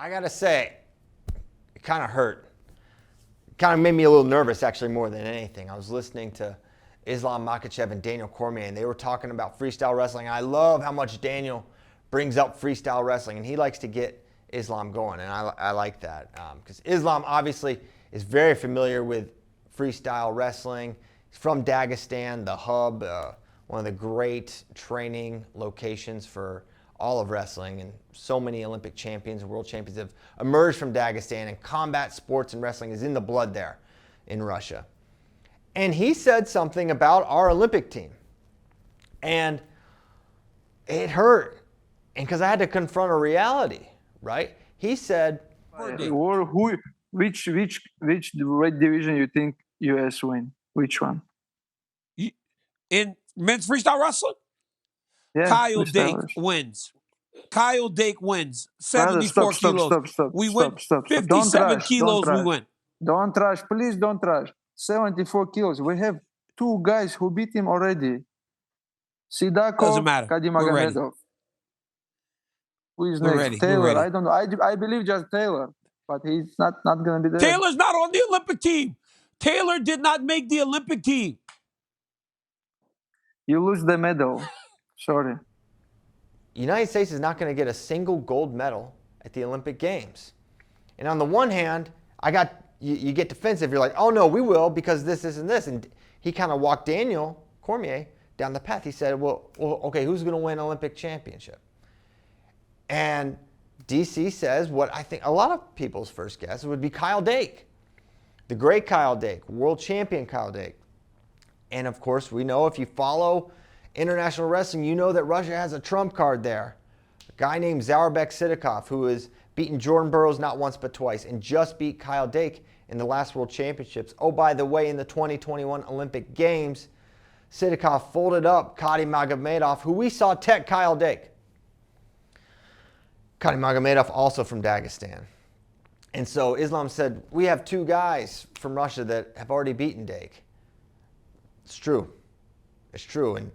I got to say, it kind of hurt. It kind of made me a little nervous, actually, more than anything. I was listening to Islam Makhachev and Daniel Cormier, and they were talking about freestyle wrestling. I love how much Daniel brings up freestyle wrestling, and he likes to get Islam going, and I like that because Islam obviously is very familiar with freestyle wrestling. He's from Dagestan, the hub, one of the great training locations for all of wrestling, and so many Olympic champions and world champions have emerged from Dagestan, and combat sports and wrestling is in the blood there in Russia. And he said something about our Olympic team, and it hurt, and because I had to confront a reality, right? He said, which weight division you think US win? Which one? In men's freestyle wrestling? Yeah, Kyle Dake wins. Kyle Dake wins. 74 Brother, kilos. We win. 57 kilos, we win. Don't rush. Please don't rush. 74 kilos. We have two guys who beat him already. Sidakov, Doesn't matter. Kadimagomedov. Who is next? Ready. Taylor. I don't know. I believe just Taylor, but he's not going to be there. Taylor's not on the Olympic team. Taylor did not make the Olympic team. You lose the medal. Sorry. United States is not going to get a single gold medal at the Olympic Games. And on the one hand, you get defensive. You're like, oh no, we will because this, and this. And he kind of walked Daniel Cormier down the path. He said, well, okay, who's going to win Olympic championship? And DC says what I think a lot of people's first guess would be Kyle Dake. The great Kyle Dake, world champion Kyle Dake. And of course, we know if you follow international wrestling, you know that Russia has a trump card there. A guy named Zaurbek Sidakov, who has beaten Jordan Burroughs not once but twice and just beat Kyle Dake in the last World Championships. Oh, by the way, in the 2021 Olympic Games, Sidakov folded up Kadimagomedov, who we saw tech Kyle Dake. Kadimagomedov also from Dagestan. And so Islam said, we have two guys from Russia that have already beaten Dake. It's true. It's true. And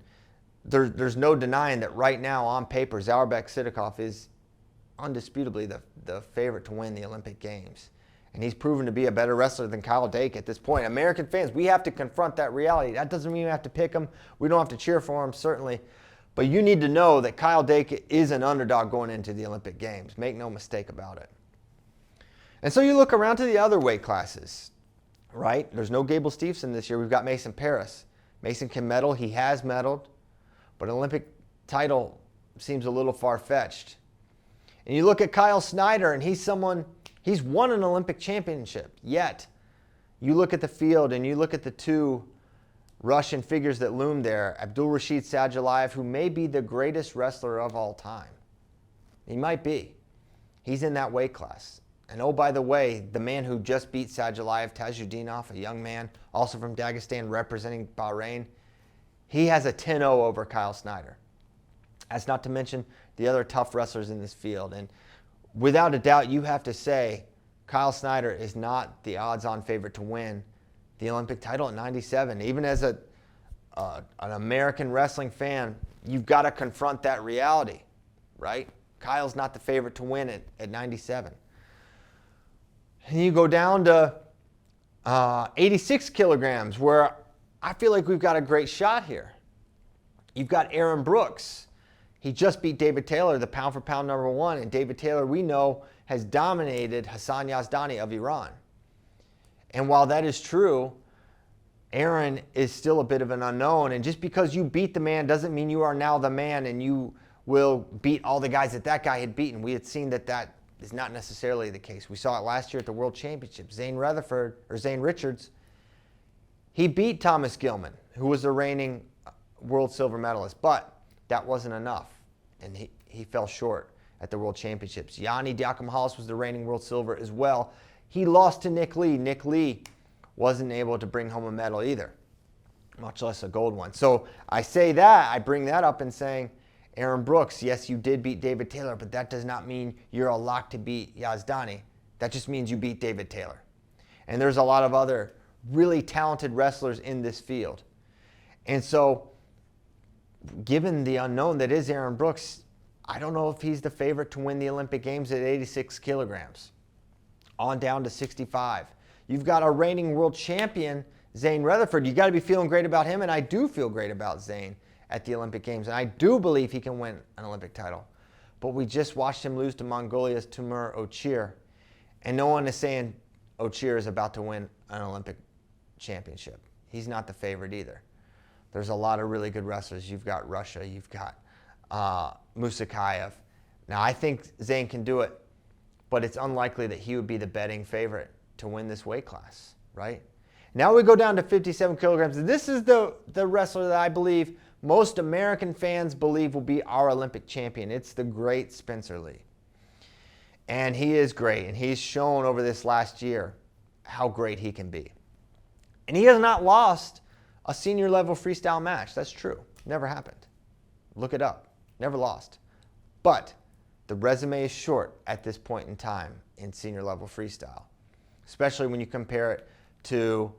there's no denying that right now on paper, Zaurbek Sidakov is undisputably the favorite to win the Olympic Games. And he's proven to be a better wrestler than Kyle Dake at this point. American fans, we have to confront that reality. That doesn't mean we have to pick him. We don't have to cheer for him, certainly. But you need to know that Kyle Dake is an underdog going into the Olympic Games. Make no mistake about it. And so you look around to the other weight classes, right? There's no Gable Steveson this year. We've got Mason Paris. Mason can medal. He has medaled. But an Olympic title seems a little far-fetched. And you look at Kyle Snyder, and he's won an Olympic championship. Yet, you look at the field, and you look at the two Russian figures that loom there, Abdulrashid Sadulayev, who may be the greatest wrestler of all time. He might be. He's in that weight class. And oh, by the way, the man who just beat Sadulayev, Tajudinov, a young man, also from Dagestan, representing Bahrain, he has a 10-0 over Kyle Snyder. That's not to mention the other tough wrestlers in this field. And without a doubt, you have to say Kyle Snyder is not the odds-on favorite to win the Olympic title at 97. Even as an American wrestling fan, you've got to confront that reality, right? Kyle's not the favorite to win at 97. And you go down to 86 kilograms, where I feel like we've got a great shot here. You've got Aaron Brooks. He just beat David Taylor, the pound-for-pound number one, and David Taylor, we know, has dominated Hassan Yazdani of Iran. And while that is true, Aaron is still a bit of an unknown, and just because you beat the man doesn't mean you are now the man and you will beat all the guys that guy had beaten. We had seen that is not necessarily the case. We saw it last year at the World Championship. Zane Richards, he beat Thomas Gilman, who was the reigning world silver medalist, but that wasn't enough, and he fell short at the World Championships. Yanni Diakomahalis was the reigning world silver as well. He lost to Nick Lee. Nick Lee wasn't able to bring home a medal either, much less a gold one. So I bring that up in saying, Aaron Brooks, yes, you did beat David Taylor, but that does not mean you're a lock to beat Yazdani. That just means you beat David Taylor. And there's a lot of other really talented wrestlers in this field. And so, given the unknown that is Aaron Brooks, I don't know if he's the favorite to win the Olympic Games at 86 kilograms, on down to 65. You've got a reigning world champion, Zane Rutherford. You got to be feeling great about him, and I do feel great about Zane at the Olympic Games, and I do believe he can win an Olympic title. But we just watched him lose to Mongolia's Timur Ochir, and no one is saying Ochir is about to win an Olympic championship. He's not the favorite either. There's a lot of really good wrestlers. You've got Russia. You've got Musakayev. Now, I think Zane can do it, but it's unlikely that he would be the betting favorite to win this weight class, right? Now we go down to 57 kilograms. This is the wrestler that I believe most American fans believe will be our Olympic champion. It's the great Spencer Lee. And he is great, and he's shown over this last year how great he can be. And he has not lost a senior level freestyle match. That's true. Never happened. Look it up. Never lost. But the resume is short at this point in time in senior level freestyle, especially when you compare it to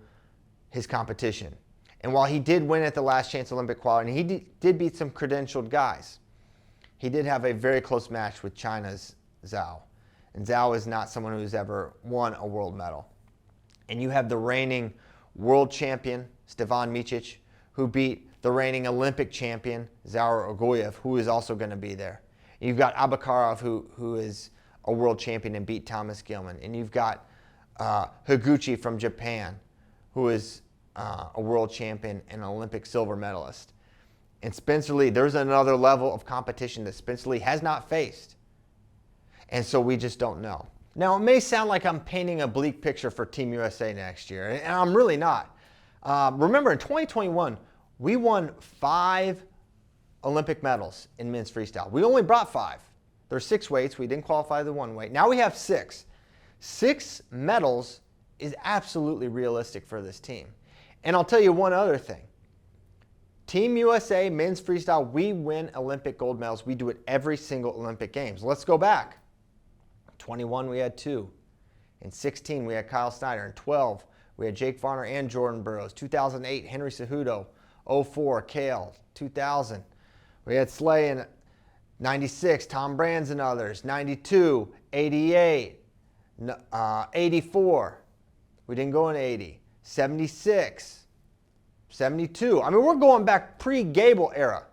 his competition. And while he did win at the Last Chance Olympic qualifying, and he did beat some credentialed guys, he did have a very close match with China's Zhao. And Zhao is not someone who's ever won a world medal. And you have the reigning world champion, Stevan Micic, who beat the reigning Olympic champion, Zaur Ogoyev, who is also going to be there. And you've got Abakarov, who is a world champion and beat Thomas Gilman. And you've got Higuchi from Japan, who is a world champion and an Olympic silver medalist. And Spencer Lee, there's another level of competition that Spencer Lee has not faced. And so we just don't know. Now, it may sound like I'm painting a bleak picture for Team USA next year, and I'm really not. Remember, in 2021, we won 5 Olympic medals in men's freestyle. We only brought 5. There's 6 weights. We didn't qualify the 1 weight. Now we have 6. 6 medals is absolutely realistic for this team. And I'll tell you one other thing. Team USA men's freestyle, we win Olympic gold medals. We do it every single Olympic Games. Let's go back. 21, we had 2. In 16, we had Kyle Snyder. In 12, we had Jake Varner and Jordan Burroughs. 2008, Henry Cejudo. 04, Kale. 2000, we had Slay. In 96, Tom Brands and others. 92, 88, 84. We didn't go in 80. 76, 72. I mean, we're going back pre-Gable era.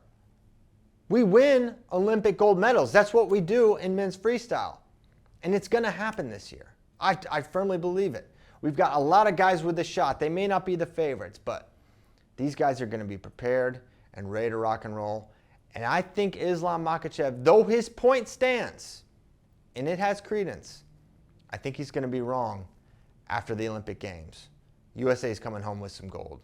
We win Olympic gold medals. That's what we do in men's freestyle. And it's going to happen this year. I firmly believe it. We've got a lot of guys with a shot. They may not be the favorites, but these guys are going to be prepared and ready to rock and roll. And I think Islam Makhachev, though his point stands, and it has credence, I think he's going to be wrong after the Olympic Games. USA is coming home with some gold.